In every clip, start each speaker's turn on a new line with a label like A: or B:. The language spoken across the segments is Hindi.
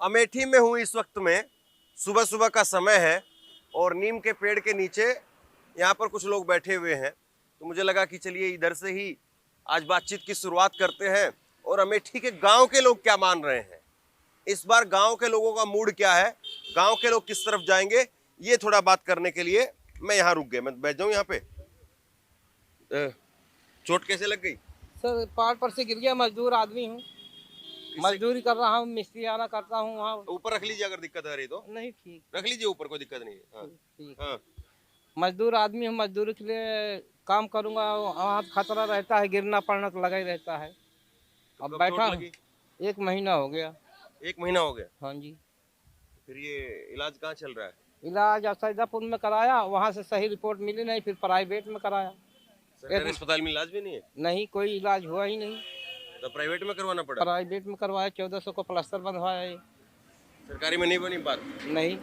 A: अमेठी में हूँ इस वक्त में, सुबह सुबह का समय है और नीम के पेड़ के नीचे यहाँ पर कुछ लोग बैठे हुए हैं। तो मुझे लगा कि चलिए इधर से ही आज बातचीत की शुरुआत करते हैं और अमेठी के गांव के लोग क्या मान रहे हैं, इस बार गांव के लोगों का मूड क्या है, गांव के लोग किस तरफ जाएंगे, ये थोड़ा बात करने के लिए मैं यहाँ रुक गया। मैं बैठ जाऊँ यहाँ पे। चोट कैसे लग गई?
B: सर पहाड़ पर से गिर गया। मजदूर आदमी हूँ, मजदूरी कर रहा हूँ, मिस्त्री आना करता हूँ वहाँ।
A: ऊपर रख लीजिए, अगर दिक्कत आ रही तो।
B: नहीं ठीक,
A: रख लीजिए ऊपर, कोई दिक्कत नहीं है। हाँ।
B: ठीक।
A: हाँ।
B: मजदूर आदमी हूँ, मजदूरी के लिए काम करूँगा, वहाँ खतरा रहता है, गिरना पड़ना तो लगा ही रहता है। अब बैठा हूँ, 1 महीना हो गया।
A: 1 महीना हो गया?
B: हाँ जी।
A: फिर ये इलाज कहाँ चल रहा है?
B: इलाज सैदापुर में कराया, वहाँ से सही रिपोर्ट मिली नहीं, फिर प्राइवेट में कराया।
A: सरकारी अस्पताल में इलाज भी नहीं है?
B: नहीं, कोई इलाज हुआ ही नहीं।
A: तो प्राइवेट में करवाना पड़ा?
B: प्राइवेट में करवाया, 1400 को प्लास्टर बंधवाया।
A: सरकारी में नहीं बनी बात?
B: नहीं।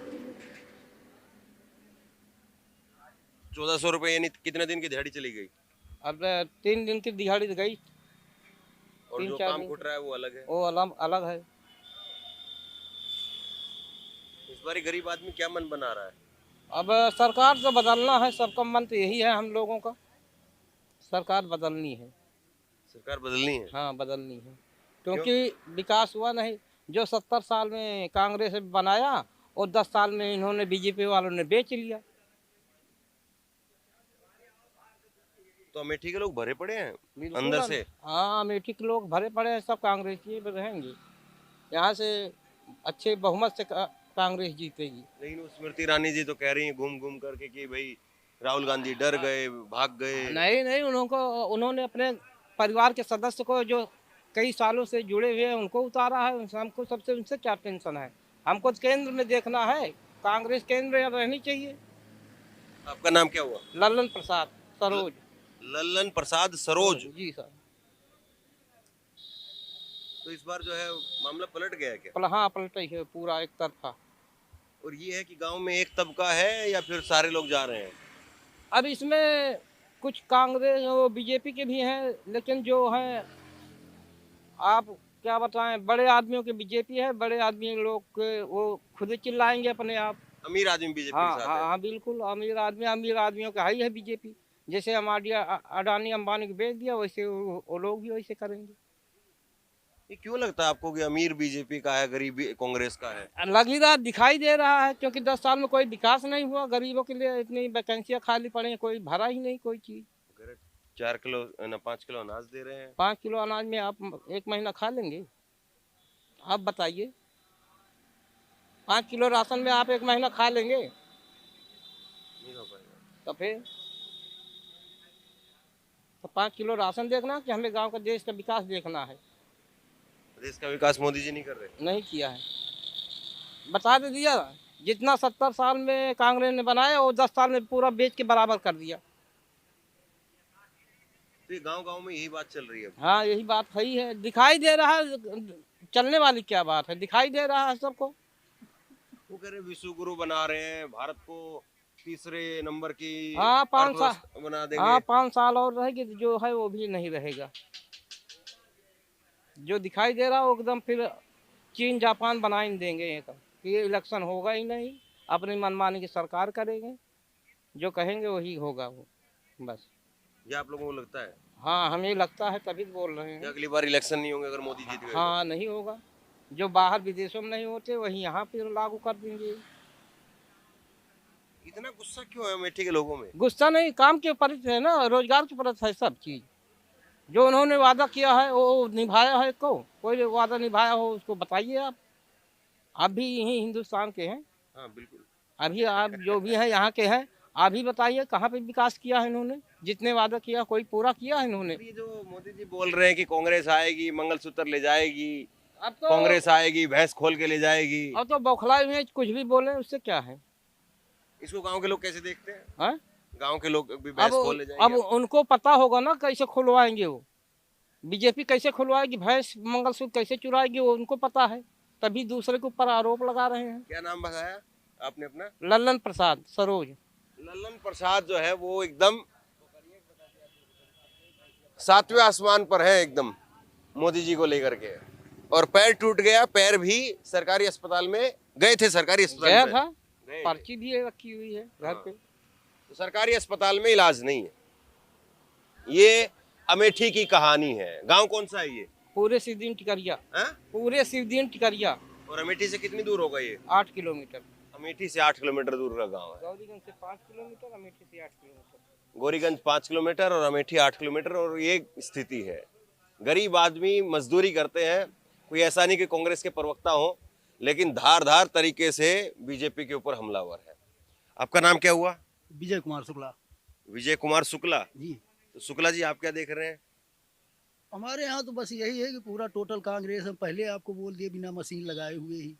A: 1400 रुपए यानी कितने दिन की दिहाड़ी चली गई?
B: अब 3 दिन की दिहाड़ी गई।
A: और जो काम घुट रहा है वो अलग है?
B: वो अलग है।
A: इस बार गरीब आदमी क्या मन बना रहा है?
B: अब सरकार तो बदलना है, सबका मन तो यही है हम लोगों का, सरकार बदलनी है।
A: सरकार बदलनी है?
B: हाँ बदलनी है, क्योंकि विकास हुआ नहीं। जो 70 साल में कांग्रेस बनाया और 10 साल में इन्होंने बीजेपी वालों ने बेच लिया।
A: तो अमेठी के लोग भरे पड़े हैं अंदर से?
B: हाँ, अमेठी के लोग भरे पड़े हैं, सब कांग्रेसी रहेंगे। यहाँ से अच्छे बहुमत से कांग्रेस जीतेगी।
A: लेकिन स्मृति ईरानी जी तो कह रही हैं घूम घूम करके कि भाई राहुल गांधी डर गए, भाग गए।
B: नहीं, उन्होंने अपने परिवार के सदस्य को जो कई सालों से जुड़े हुए हैं उनको उतारा है। हमको सबसे उनसे क्या टेंशन है, हमको केंद्र में देखना है, कांग्रेस केंद्र में रहनी चाहिए।
A: आपका नाम क्या हुआ?
B: लल्लन प्रसाद सरोज।
A: लल्लन प्रसाद सरोज
B: जी सर।
A: तो इस बार जो है मामला पलट गया है क्या?
B: हाँ पलटा ही है पूरा, एक तरफा।
A: और ये है कि गांव में एक तबका है या फिर सारे लोग जा रहे हैं?
B: अब इसमें कुछ कांग्रेस और बीजेपी के भी हैं, लेकिन जो है आप क्या बताएं, बड़े आदमियों के बीजेपी है, बड़े आदमी लोग के वो खुद ही चिल्लाएंगे अपने आप।
A: अमीर आदमी बीजेपी
B: हाँ
A: के साथ
B: हाँ
A: है?
B: हाँ बिल्कुल, अमीर आदमियों का ही है बीजेपी। जैसे अडानी अंबानी को बेच दिया, वैसे वो लोग भी वैसे करेंगे।
A: ये क्यों लगता है आपको कि अमीर बीजेपी का है, गरीब कांग्रेस का है?
B: लग ही रहा, दिखाई दे रहा है, क्योंकि 10 साल में कोई विकास नहीं हुआ। गरीबों के लिए इतनी वैकेंसियां खाली पड़ी हैं, कोई भरा ही नहीं कोई चीज।
A: 4 किलो ना 5 किलो अनाज दे रहे हैं।
B: 5 किलो अनाज में आप 1 महीना खा लेंगे? आप बताइए, 5 किलो राशन में आप 1 महीना खा लेंगे?
A: नहीं हो पाएगा।
B: तो फिर तो 5 किलो राशन देखना कि हमें गांव का देश का विकास देखना है।
A: देश का विकास मोदी जी नहीं कर रहे?
B: नहीं किया है, बता दे दिया। जितना 70 साल में कांग्रेस ने बनाया वो 10 साल में पूरा बेच के बराबर कर दिया।
A: तो ये गांव गांव में यही बात चल रही है?
B: हाँ यही बात सही है, दिखाई दे रहा है, चलने वाली क्या बात है, दिखाई दे रहा है सबको।
A: वो कह रहे विश्व गुरु बना रहे हैं, भारत को तीसरे नंबर की
B: 5 साल
A: बना देंगे।
B: हाँ 5 साल और रहेगी, जो है वो भी नहीं रहेगा। जो दिखाई दे रहा है वो एकदम फिर चीन जापान बना ही देंगे कि ये इलेक्शन होगा ही नहीं, अपनी मनमानी की सरकार करेंगे, जो कहेंगे वही होगा वो, बस।
A: ये आप लोगों को लगता है?
B: हाँ हमें लगता है, तभी बोल रहे हैं।
A: अगली बार इलेक्शन नहीं होंगे अगर मोदी जीत गए?
B: हाँ नहीं होगा, जो बाहर विदेशों में नहीं होते वही यहाँ फिर लागू कर देंगे।
A: इतना गुस्सा क्यों है अमेठी के लोगों में?
B: गुस्सा नहीं, काम के ऊपर है ना, रोजगार के ऊपर है सब चीज। जो उन्होंने वादा किया है वो निभाया है, कोई वादा निभाया हो उसको बताइए। आप भी यही हिंदुस्तान के हैं।
A: हाँ बिल्कुल।
B: अभी आप जो भी हैं यहाँ के हैं, आप ही बताइए कहाँ पे विकास किया है इन्होंने? जितने वादा किया कोई पूरा किया है इन्होंने?
A: ये जो मोदी जी बोल रहे हैं कि कांग्रेस आएगी, मंगलसूत्र ले जाएगी,
B: अब तो
A: कांग्रेस आएगी भैंस खोल के ले जाएगी,
B: अब तो बौखलाए हुए कुछ भी बोले, उससे क्या है?
A: इसको गांव के लोग कैसे देखते हैं?
B: हाँ?
A: गांव के लोग भी भैंस खोल ले जाएंगे?
B: अब उनको पता होगा ना कैसे खुलवाएंगे वो, बीजेपी कैसे खुलवाएगी, भैंस मंगलसूत्र कैसे चुराएगी, वो उनको पता है, तभी दूसरे के ऊपर आरोप लगा रहे हैं।
A: क्या नाम बताया आपने अपना?
B: लल्लन प्रसाद सरोज।
A: लल्लन प्रसाद जो है वो एकदम 7वें आसमान पर है, एकदम मोदी जी को लेकर के। और पैर टूट गया, पैर भी सरकारी अस्पताल में गए थे, सरकारी अस्पताल
B: गया
A: में
B: था,
A: गए थे।
B: पर्ची भी रखी हुई है घर पे।
A: तो सरकारी अस्पताल में इलाज नहीं है। ये अमेठी की कहानी है। गांव कौन सा है ये?
B: पूरे सिवदीन टिकरिया,
A: हैं?
B: पूरे सिवदीन टिकरिया
A: और अमेठी से कितनी दूर होगा ये?
B: 8 किलोमीटर।
A: अमेठी से 8 किलोमीटर दूर का गांव है।
B: गौरीगंज से 5 किलोमीटर, अमेठी से 8 किलोमीटर।
A: गोरीगंज 5 किलोमीटर और अमेठी 8 किलोमीटर। और ये स्थिति है। गरीब आदमी मजदूरी करते हैं। कोई ऐसा नहीं कि कांग्रेस के प्रवक्ता हो, लेकिन धार तरीके से बीजेपी के ऊपर हमलावर है। आपका नाम क्या हुआ?
C: विजय कुमार शुक्ला
A: विजय कुमार शुक्ला।
C: जी।
A: तो शुक्ला जी, आप क्या देख रहे हैं?
C: हमारे यहाँ तो बस यही है कि पूरा टोटल कांग्रेस, हम पहले आपको बोल दिए बिना मशीन लगाए हुए ही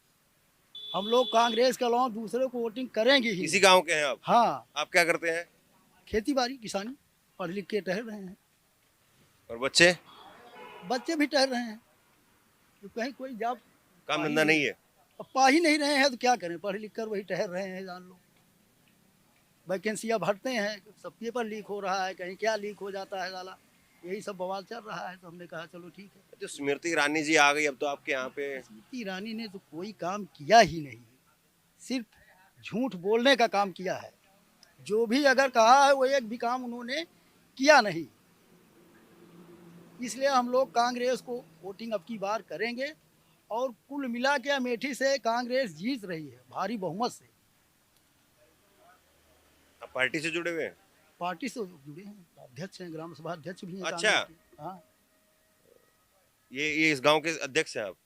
C: हम लोग कांग्रेस के अलावा दूसरे को वोटिंग करेंगे ही।
A: इसी गांव के हैं आप?
C: हाँ,
A: आप क्या करते हैं?
C: खेती बाड़ी किसानी, पढ़ लिख के टहल रहे हैं।
A: और बच्चे?
C: बच्चे भी टहल रहे हैं, तो कहीं कोई जॉब
A: काम धंधा नहीं है?
C: अब पा ही नहीं रहे हैं तो क्या करें, पढ़ लिख कर वही टहल रहे हैं। जान लो, वैकेंसियाँ भरते हैं, सब पेपर लीक हो रहा है, कहीं क्या लीक हो जाता है साला, यही सब बवाल चल रहा है। तो हमने कहा चलो ठीक है।
A: तो स्मृति ईरानी जी आ गई अब तो आपके यहाँ पे।
C: स्मृति ईरानी ने तो कोई काम किया ही नहीं, सिर्फ झूठ बोलने का काम किया है। जो भी अगर कहा है वो एक भी काम उन्होंने किया नहीं। इसलिए हम लोग कांग्रेस को वोटिंग अब की बार करेंगे और कुल मिला के अमेठी से कांग्रेस जीत रही है भारी बहुमत से।
A: आप पार्टी से जुड़े हुए हैं?
C: पार्टी से जुड़े हैं, अध्यक्ष हैं, ग्राम सभा अध्यक्ष भी हैं।
A: अच्छा।
C: कांग्रेस के। हाँ,
A: ये इस गांव के अध्यक्ष हैं आप?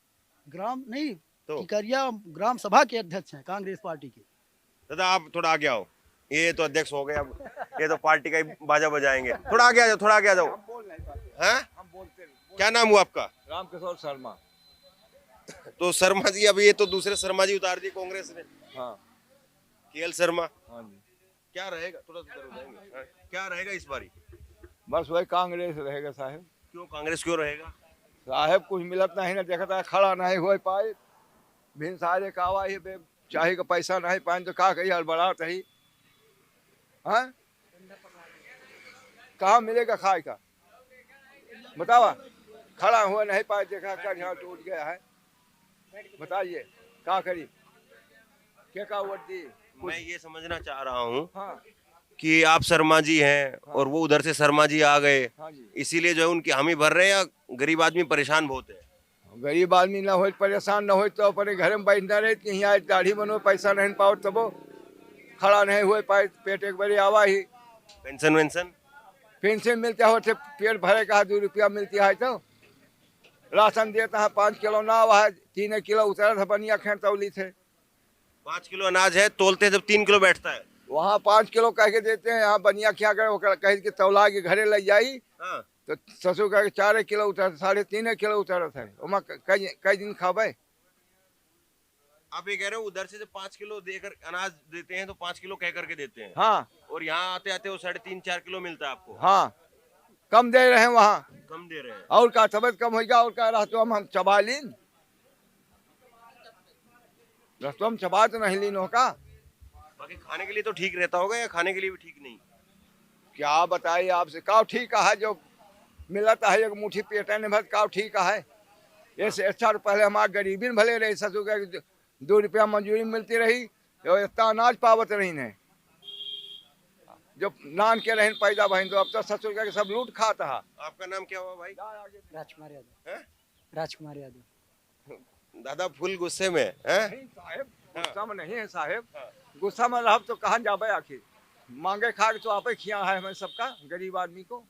C: ग्राम नहीं,
A: तो
C: टिकरिया ग्राम सभा के अध्यक्ष हैं कांग्रेस पार्टी के।
A: दादा, आप थोड़ा आगे आओ। ये तो अध्यक्ष हो गए, अब ये तो पार्टी का ही बाजा बजाएंगे। थोड़ा आगे आ जाओ, थोड़ा आगे आ जाओ। हैं? क्या नाम हुआ आपका?
D: रामकिशोर शर्मा।
A: तो शर्मा जी, अब ये तो दूसरे शर्मा जी उतार दिए कांग्रेस ने।
D: हाँ
A: केएल शर्मा।
D: हाँ जी,
A: क्या रहेगा? थोड़ा सा उधर हो जाएंगे। हाँ, क्या रहेगा इस बारी?
D: बस वही कांग्रेस रहेगा साहेब।
A: क्यों कांग्रेस क्यों रहेगा?
D: साहेब कुछ मिलत नहीं ना, देखता है खड़ा नहीं हो पाए, भिन सारे कावा ही बे चाहे का पैसा नहीं पाए तो का कही हड़बड़ाहट ही। हाँ, कहाँ मिलेगा खाए का बतावा? खड़ा हुआ नहीं पाए, देखा कर यहाँ टूट गया है, बताइए क्या करी, क्या का वोट दी?
A: मैं ये समझना चाह रहा हूँ
D: हाँ
A: कि आप शर्मा जी हैं और वो उधर से शर्मा जी आ गए,
D: हाँ जी।
A: इसीलिए जो है उनकी हामी भर रहे हैं, या गरीब आदमी परेशान बहुत है?
D: गरीब आदमी ना हो, परेशान ना हो तो अपने घर में बैठना रहे, कहीं आए दाढ़ी बनो, पैसा नहीं पाओ तब खड़ा नहीं हुए पाए, पेट एक बारी आवा ही।
A: पेंशन वेंशन?
D: पेंशन मिलता हो तो पेट भरे का 2 रुपया मिलती है, तो राशन देता है 5 किलो ना हुआ है, 3 किलो उतरा था, बनिया खेर तौली थे।
A: 5 किलो अनाज है, तोलते हैं जब 3 किलो बैठता है।
D: वहाँ 5 किलो कह के देते हैं, यहाँ बनिया क्या करे, कह के तौला के घरे ले जाई
A: हाँ।
D: तो ससुर कह के 4 किलो उतर, 3.5 किलो उतर थे, कई दिन खाबे।
A: आप ये कह रहे हो उधर से जब 5 किलो देकर अनाज देते हैं तो 5 किलो कह करके देते हैं,
D: हाँ
A: और यहाँ आते आते वो 3.5-4 किलो मिलता है आपको?
D: हाँ, कम दे रहे हैं वहाँ,
A: कम दे रहे हैं।
D: और का तबियत कम हो गया, और का रह तो हम चबा लीन, रस्तों हम चबा तो नहीं लीन होगा।
A: बाकी खाने के लिए तो ठीक रहता होगा, या खाने के लिए भी ठीक नहीं?
D: क्या बताइए आपसे, काव ठीक है जो मिलता है एक मुट्ठी पेटा ने भर, काव ठीक है। ऐसे अच्छा तो पहले हमारे गरीबी में भले रही, ससुर का 2 रुपया मजदूरी मिलती रही, और इतना अनाज पावत रही ने, जो नान के रही पैदा बहन, तो अब तो ससुर का सब लूट खाता है।
A: आपका नाम क्या हुआ भाई?
E: राजकुमार यादव।
A: हैं?
E: राजकुमार यादव।
A: दादा फुल गुस्से में हैं?
D: नहीं साहेब, गुस्सा में नहीं है साहेब, गुस्सा में रह तो कहाँ जाबे आखिर, मांगे खा के तो आप ही खिया है हमें सबका, गरीब आदमी को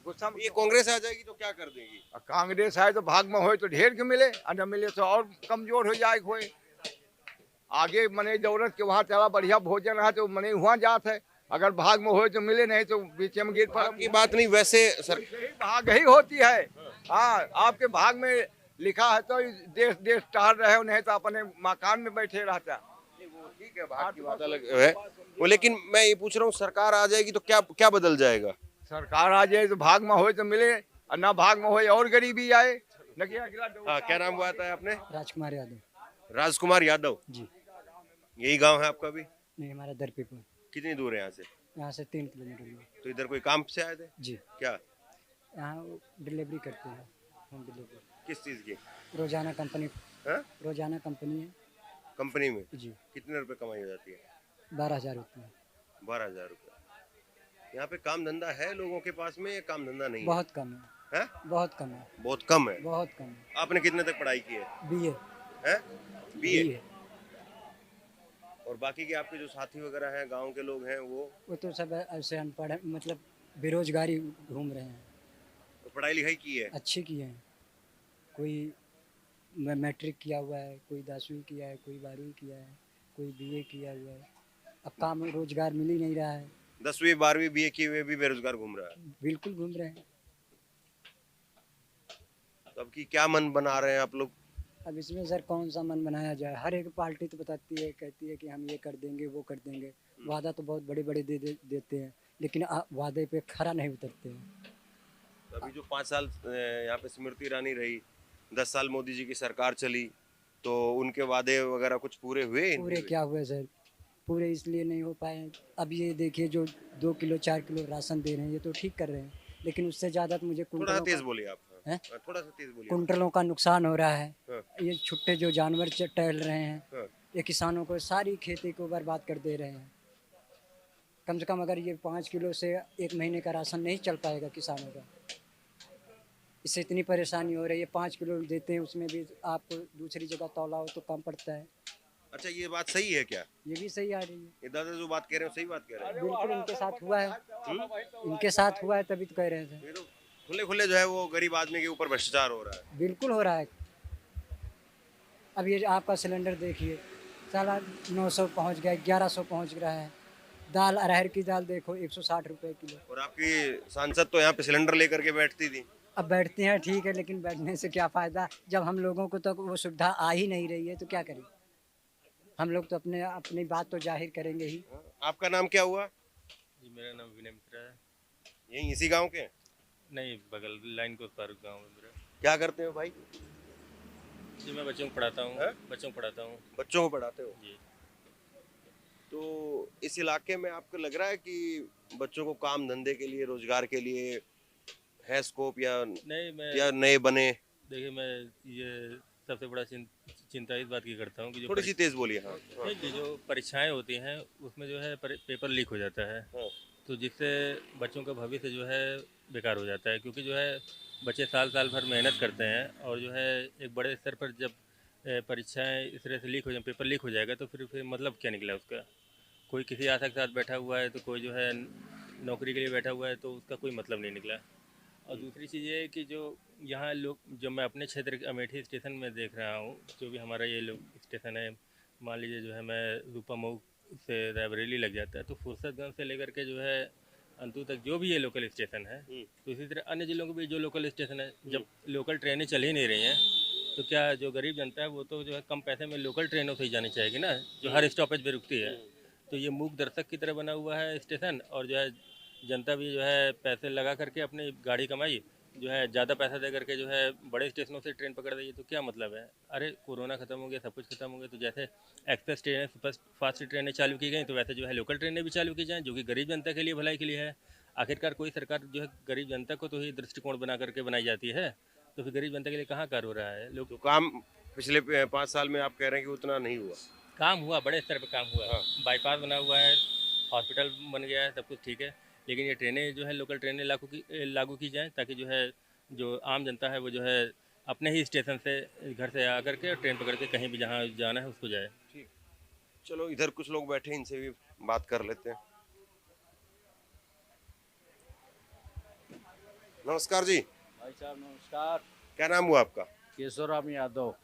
D: गुस्सा में।
A: ये कांग्रेस आ जाएगी तो क्या कर देगी?
D: कांग्रेस है तो भाग में हो तो ढेर के मिले, और न मिले तो और कमजोर हो जाए होए। आगे मने जरूरत के वहाँ चला बढ़िया भोजन है तो मने वहाँ जात है, अगर भाग में हो तो मिले, नहीं तो बीच में गिर पड़ा।
A: की बात नहीं, वैसे सर
D: भाग ही होती है। हाँ, आपके भाग में लिखा है तो देश देश टहल रहे हो, नहीं तो अपने मकान में बैठे रहता।
A: ठीक है, भाग की बात अलग है वो, लेकिन मैं ये पूछ रहा हूँ सरकार आ जाएगी तो क्या क्या बदल जाएगा?
D: सरकार आ जाए तो भाग में हो तो मिले, और ना भाग में हो और गरीबी आए।
A: हाँ, क्या नाम हुआ था आपने?
E: राजकुमार यादव।
A: राजकुमार यादव।
E: जी।
A: यही गांव है आपका भी?
E: नहीं, हमारा दरपीपुर।
A: कितनी दूर है यहाँ से?
E: यहाँ से 3 किलोमीटर दूर।
A: तो इधर कोई काम से आए थे?
E: जी।
A: क्या?
E: यहाँ डिलीवरी करते हैं, होम डिलीवरी।
A: किस चीज की?
E: रोजाना कंपनी
A: हाँ?
E: रोजाना कंपनी है
A: कंपनी में
E: जी।
A: कितने रुपए कमाई हो जाती है?
E: 12,000 होती है।
A: 12,000 रुपये। यहाँ पे काम धंधा है लोगों के पास में, या काम धंधा नहीं है?
E: बहुत कम है।
A: हैं?
E: बहुत कम है।
A: बहुत कम है।
E: बहुत कम है।
A: आपने कितने तक पढ़ाई की है?
E: बीए।
A: हैं? बीए।
E: बीए।
A: और बाकी के आपके जो साथी वगैरह हैं, गांव के लोग हैं,
E: वो तो सब ऐसे अनपढ़ है, मतलब बेरोजगारी घूम रहे हैं।
A: वो पढ़ाई लिखाई की है?
E: अच्छे किए हैं। कोई मैट्रिक किया हुआ है, कोई 10वीं किया है, कोई 12वीं किया है, कोई बीए किया हुआ है। अब काम रोजगार मिल ही नहीं रहा है।
A: 10वीं 12वीं बीए किए हुए भी बेरोजगार घूम रहा है।
E: बिल्कुल घूम रहे हैं।
A: तो अब की क्या मन बना रहे हैं आप लोग?
E: अब इसमें सर कौन सा मन बनाया जाए? हर एक पार्टी तो बताती है, कहती है कि हम ये कर देंगे, वो कर देंगे। वादा तो बहुत बड़े बड़े देते हैं, लेकिन वादे पे खरा नहीं उतरते हैं।
A: अभी जो 5 साल यहाँ पे स्मृति ईरानी रही, 10 साल मोदी जी की सरकार चली, तो उनके वादे वगैरह कुछ पूरे हुए?
E: पूरे क्या हुए सर? पूरे इसलिए नहीं हो पाए। अब ये देखिए, जो 2 किलो 4 किलो राशन दे रहे हैं, ये तो ठीक कर रहे हैं, लेकिन उससे ज़्यादा तो मुझे
A: थोड़ा सा तेज बोलिए आप।
E: हैं?
A: थोड़ा सा तेज बोलिए।
E: कुंटलों का नुकसान हो रहा है।
A: हाँ।
E: ये छुट्टे जो जानवर टहल रहे हैं,
A: हाँ।
E: ये किसानों को सारी खेती को बर्बाद कर दे रहे हैं। कम से कम अगर ये 5 किलो से 1 महीने का राशन नहीं चल पाएगा किसानों का, इससे इतनी परेशानी हो रही है। 5 किलो देते हैं, उसमें भी आपको दूसरी जगह तौलाओ तो कम पड़ता है।
A: अच्छा, ये बात सही है क्या?
E: ये भी सही आ रही है।
A: ये दादा जो बात कह रहे हैं सही बात कह रहे हैं?
E: बिल्कुल इनके साथ हुआ है। इनके साथ हुआ है, तभी तो कह रहे थे।
A: ये तो खुले खुले जो है वो गरीब आदमी के ऊपर भ्रष्टाचार हो रहा है।
E: बिल्कुल हो रहा है। अब ये आपका सिलेंडर देखिए, साला 900 पहुंच गया, 1100 पहुंच रहा है। दाल, अरहर की दाल देखो 160 रुपए किलो।
A: और आपकी सांसद तो यहाँ पे सिलेंडर लेकर के बैठती थी।
E: अब बैठते हैं ठीक है, लेकिन बैठने से क्या फ़ायदा जब हम लोगों को तो वो सुविधा आ ही नहीं रही है, तो क्या करें? हम लोग तो अपनी बात तो जाहिर करेंगे ही।
A: आपका नाम क्या हुआ?
F: जी, मेरा नाम विनय मित्रा है।
A: यही इसी गांव के हैं?
F: नहीं, बगल लाइन को पार गाँव है मेरा।
A: क्या करते हो भाई?
F: जी, मैं बच्चों को पढ़ाता हूँ।
A: हैं?
F: बच्चों को पढ़ाता हूँ
A: बच्चों को पढ़ाते हो?
F: जी।
A: तो इस इलाके में आपको लग रहा है कि बच्चों को काम धंधे के लिए, रोजगार के लिए है स्कोप, या
F: नहीं,
A: नए बने?
F: देखिए, मैं ये सबसे बड़ा चिंता इस बात की करता हूँ कि जो
A: थोड़ी सी तेज बोलिए। हाँ, हाँ।
F: नहीं, जो परीक्षाएं होती हैं उसमें जो है पेपर लीक हो जाता है,
A: हाँ।
F: तो जिससे बच्चों का भविष्य जो है बेकार हो जाता है। क्योंकि जो है बच्चे साल साल भर मेहनत करते हैं, और जो है एक बड़े स्तर पर जब परीक्षाएं इस तरह से लीक हो जाए, पेपर लीक हो जाएगा, तो फिर मतलब क्या निकला उसका? कोई किसी आशा के साथ बैठा हुआ है, तो कोई जो है नौकरी के लिए बैठा हुआ है, तो उसका कोई मतलब नहीं निकला। और दूसरी चीज़ ये है कि जो यहाँ लोग, जो मैं अपने क्षेत्र के अमेठी स्टेशन में देख रहा हूँ, जो भी हमारा ये लोग स्टेशन है, मान लीजिए जो है मैं रूपा मऊ से रायबरेली लग जाता है, तो फुर्सतगंज से लेकर के जो है अंतु तक जो भी ये लोकल स्टेशन है, तो इसी तरह अन्य जिलों के भी जो लोकल स्टेशन है, जब लोकल ट्रेनें चल ही नहीं रही हैं, तो क्या जो गरीब जनता है वो तो जो है कम पैसे में लोकल ट्रेनों से ही जानी चाहिए ना, जो हर स्टॉपेज पे रुकती है। तो ये मूक दर्शक की तरह बना हुआ है स्टेशन, और जो है जनता भी जो है पैसे लगा करके अपनी गाड़ी कमाई, जो है ज़्यादा पैसा दे करके जो है बड़े स्टेशनों से ट्रेन पकड़ रही है, तो क्या मतलब है? अरे कोरोना खत्म हो गया, सब कुछ खत्म हो गया, तो जैसे एक्सप्रेस ट्रेनें, सुपर फास्ट ट्रेनें चालू की गई, तो वैसे जो है लोकल ट्रेनें भी चालू की जाएँ, जो कि गरीब जनता के लिए भलाई के लिए है। आखिरकार कोई सरकार जो है गरीब जनता को तो ही दृष्टिकोण बना करके बनाई जाती है, तो फिर गरीब जनता के लिए कहाँ कार्य हो रहा है? लोग
A: तो काम पिछले 5 साल में आप कह रहे हैं कि उतना नहीं हुआ?
F: काम हुआ, बड़े स्तर पर काम हुआ है। बाईपास बना हुआ है, हॉस्पिटल बन गया है, सब कुछ ठीक है, लेकिन ये ट्रेनें जो है लोकल ट्रेनें लागू की जाएँ, ताकि जो है जो आम जनता है वो जो है अपने ही स्टेशन से, घर से आकर के ट्रेन पकड़ के कहीं भी जहाँ जाना है उसको जाए।
A: चलो, इधर कुछ लोग बैठे हैं, इनसे भी बात कर लेते हैं। नमस्कार जी।
G: भाई साहब नमस्कार।
A: क्या नाम हुआ आपका?
G: केशवराम यादव।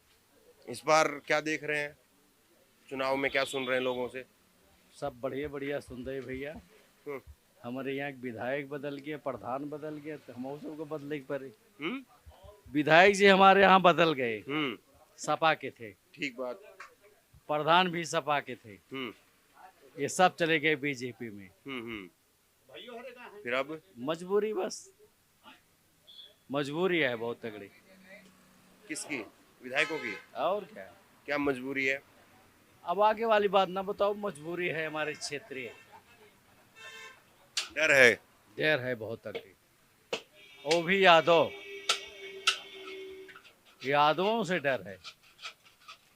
A: इस बार क्या देख रहे हैं चुनाव में, क्या सुन रहे हैं लोगों से?
G: सब बढ़िया बढ़िया सुन रहे भैया। हमारे यहाँ विधायक बदल गया, प्रधान बदल गया, तो हम सबको बदले के पड़े। विधायक जी हमारे यहाँ बदल गए, सपा के थे।
A: ठीक बात।
G: प्रधान भी सपा के थे, ये सब चले गए बीजेपी में।
A: फिर अब
G: मजबूरी, बस मजबूरी है बहुत तगड़ी।
A: किसकी? विधायकों की?
G: और क्या?
A: क्या मजबूरी है?
G: अब आगे वाली बात ना बताओ, मजबूरी है हमारे क्षेत्रीय।
A: डर है?
G: डर है बहुत तगड़ी। वो भी यादव। यादवों से डर है,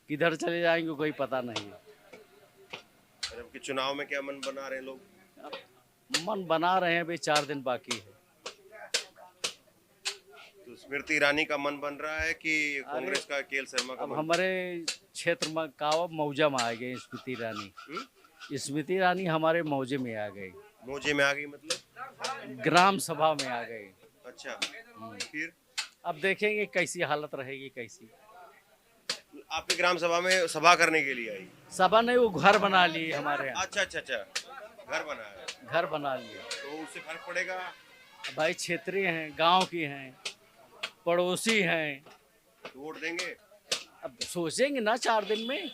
G: किधर चले जाएंगे कोई पता नहीं है।
A: जबकि चुनाव में क्या मन बना रहे हैं लोग?
G: मन बना रहे हैं, अभी 4 दिन बाकी है।
A: तो स्मृति ईरानी का मन बन रहा है कि कांग्रेस का केएल शर्मा का
G: अब
A: मन?
G: हमारे क्षेत्र में कावा मौजा में आ गए स्मृति ईरानी। स्मृति ईरानी हमारे मौजे में आ गई।
A: मौजे में आ गई मतलब?
G: ग्राम सभा में आ गए।
A: अच्छा, फिर
G: अब देखेंगे कैसी हालत रहेगी कैसी।
A: आपकी ग्राम सभा में सभा करने के लिए आई?
G: सभा नहीं, वो घर बना लिए हमारे यहाँ।
A: अच्छा अच्छा अच्छा, घर बनाया,
G: घर बना लिए।
A: तो उससे फर्क पड़ेगा?
G: भाई क्षेत्रीय हैं, गांव की हैं, पड़ोसी हैं,
A: तो वोट देंगे?
G: अब सोचेंगे ना 4 दिन में।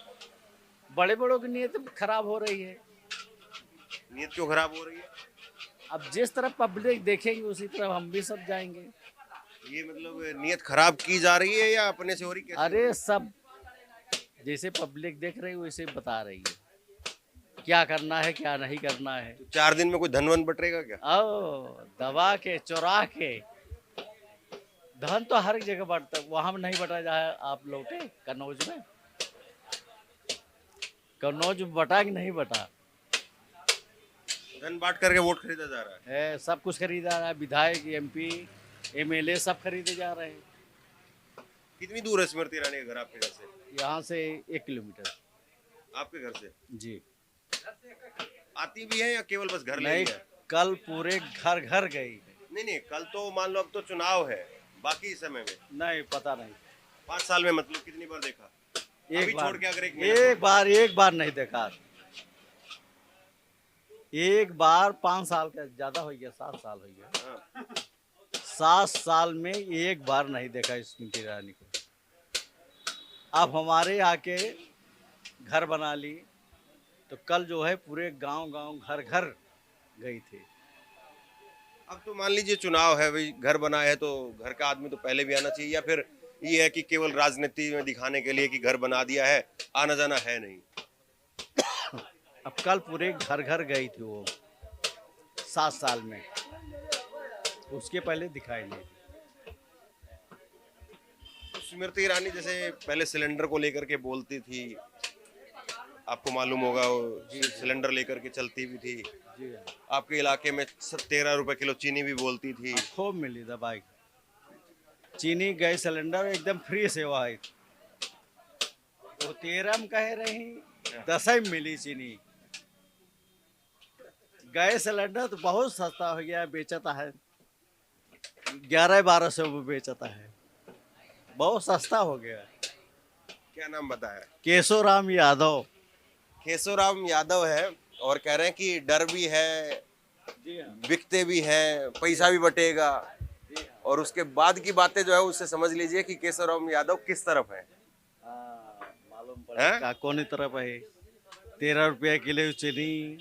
G: बड़े बड़ों की नीयत खराब हो रही है।
A: नीयत क्यों खराब हो रही है?
G: अब जिस तरह पब्लिक देखेंगे उसी तरह हम भी सब जाएंगे।
A: ये मतलब नीयत खराब की जा रही है या अपने से हो रही? कैसे?
G: अरे सब जैसे पब्लिक देख रही है वैसे बता रही है क्या करना है क्या नहीं करना है।
A: तो 4 दिन में कोई धनवन बटेगा क्या?
G: ओ दबा के चुरा के धन तो हर जगह बढ़ता, वहां नहीं बटा जाए। आप लौटे कन्नौज में, कन्नौज में बटा कि नहीं बटा?
A: धन बांट करके वोट खरीदा जा रहा है।
G: सब कुछ खरीदा रहा है। विधायक, एमपी, एमएलए सब खरीदे जा रहे हैं।
A: कितनी दूर है स्मृति ईरानी का घर आपके घर से?
G: यहाँ से 1 किलोमीटर।
A: आपके घर से?
G: जी।
A: आती भी है या केवल बस घर ले
G: नहीं,
A: लिया?
G: कल पूरे घर घर गई है।
A: नहीं, कल तो मान लो, अब तो चुनाव है, बाकी समय में
G: नहीं पता नहीं।
A: 5 साल में मतलब कितनी बार देखा? अभी
G: एक बार
A: छोड़ के अगर एक
G: नहीं देखा। एक बार 5 साल का ज्यादा हो गया, 7 साल हो गया।
A: हाँ।
G: 7 साल में एक बार नहीं देखा स्मृति ईरानी को। अब हमारे आके घर बना ली तो कल जो है पूरे गांव घर घर गई थी।
A: अब तो मान लीजिए चुनाव है, भाई घर बना है तो घर का आदमी तो पहले भी आना चाहिए, या फिर ये है कि केवल राजनीति में दिखाने के लिए कि घर बना दिया है, आना जाना है नहीं?
G: अब कल पूरे घर घर गई थी वो 7 साल में, उसके पहले दिखाई नहीं।
A: स्मृति ईरानी जैसे पहले सिलेंडर को लेकर के बोलती थी, आपको मालूम होगा, वो सिलेंडर लेकर के चलती भी थी।
G: जी।
A: आपके इलाके में 13 रुपए किलो चीनी भी बोलती थी।
G: खूब मिली था भाई, चीनी गैस सिलेंडर एकदम फ्री सेवा है। तो 13 में कह रही 10 में मिली चीनी। गैस सिलेंडर तो बहुत सस्ता हो गया, बेचता है 1100-1200 में बेचता है, बहुत सस्ता हो गया।
A: क्या नाम बताया?
G: केशोराम यादव।
A: केशोराम यादव है, और कह रहे हैं कि डर भी है, बिकते भी हैं, पैसा भी बटेगा, और उसके बाद की बातें जो है उससे समझ लीजिए कि केशोराम यादव किस तरफ है।
G: मालूम पड़ेगा कौन तरफ है। 13 रुपया किलो चीनी,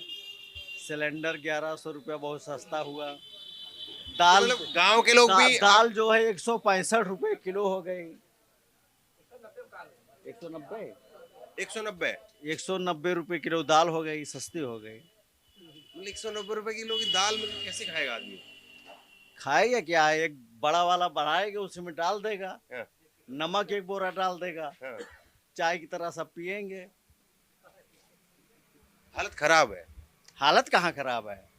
G: सिलेंडर 1100 रुपया, बहुत सस्ता हुआ। दाल,
A: मतलब गांव के लोग भी
G: दाल जो है 165 रुपए किलो हो गई। 190 रुपए किलो दाल हो गई, सस्ती हो गई।
A: 190 रुपए किलो की दाल मतलब कैसे खाएगा आदमी?
G: खाएगा क्या, एक बड़ा वाला बनाएगा उसमें डाल देगा,
A: हाँ।
G: नमक 1 बोरा डाल देगा,
A: हाँ।
G: चाय की तरह सब पियेंगे।
A: हालत खराब है।
G: हालत कहाँ खराब है,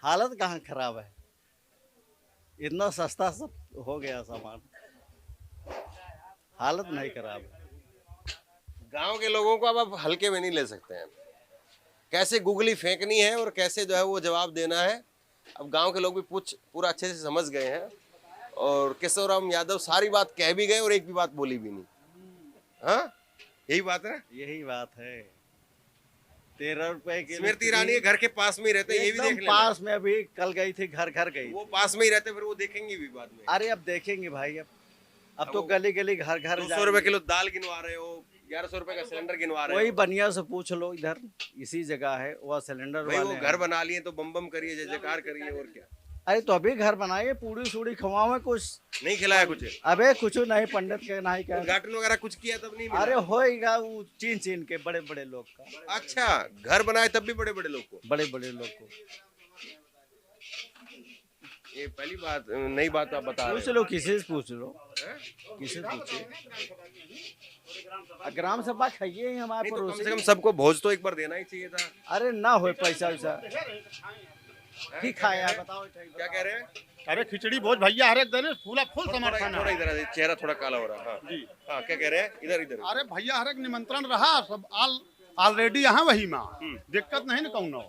G: हालत कहाँ खराब है, इतना सस्ता सब हो गया सामान, हालत नहीं खराब है।
A: गांव के लोगों को अब आप हल्के में नहीं ले सकते हैं, कैसे गुगली फेंकनी है और कैसे जो है वो जवाब देना है। अब गांव के लोग भी पूरा अच्छे से समझ गए हैं, और केशवराम यादव सारी बात कह भी गए और एक भी बात बोली भी नहीं। हाँ, यही बात है,
G: यही बात है। 13 रुपए के
A: स्मृति ईरानी के घर के पास में ही रहते हैं, ये भी देख लेना।
G: पास में, अभी कल गई थी, घर घर गई।
A: वो पास में ही रहते, फिर वो देखेंगे भी बाद में।
G: अरे अब देखेंगे भाई, अब तो गली गली घर घर
A: 200 रुपए किलो दाल गिनवा रहे हो, 1100 रुपए का सिलेंडर गिनवा रहे हो।
G: वही बनिया से पूछ लो, इधर इसी जगह है वह सिलेंडर
A: भाई, वो
G: वाले
A: घर बना लिए तो बम बम करिए, जय जयकार करिए, और क्या।
G: अरे तो अभी घर बनाए, पूरी सूड़ी खवाओ, कुछ
A: नहीं खिलाया कुछ?
G: अबे कुछ नहीं, पंडित के नहीं क्या,
A: उद्घाटन वगैरह कुछ किया तब नहीं मिला?
G: अरे होएगा वो चीन चीन के बड़े बड़े लोग का।
A: अच्छा, घर बनाए तब भी बड़े बड़े लोग को?
G: बड़े बड़े लोग को
A: ये पहली बात नई बात आप बता रहे
G: पूछ
A: हो।
G: लो, किसी से पूछ लो, किसी से पूछिए। ग्राम सभा खाइए हमारे
A: नहीं तो कम
G: पड़ोसी
A: से कम सबको भोज तो एक बार देना ही चाहिए था।
G: अरे ना हो पैसा वैसा ठीक खाया बताओ।
A: क्या कह रहे हैं?
H: अरे खिचड़ी भोज भैया हर एक दिन फूल समर्थन
A: थोड़ा
H: है।
A: इधर आ जाइए, चेहरा थोड़ा काला हो रहा है। हाँ
H: जी।
A: हाँ, क्या कह रहे हैं? इधर इधर।
H: अरे भैया हर एक निमंत्रण रहा, सब ऑलरेडी यहाँ वही माँ दिक्कत नहीं ना कौनो।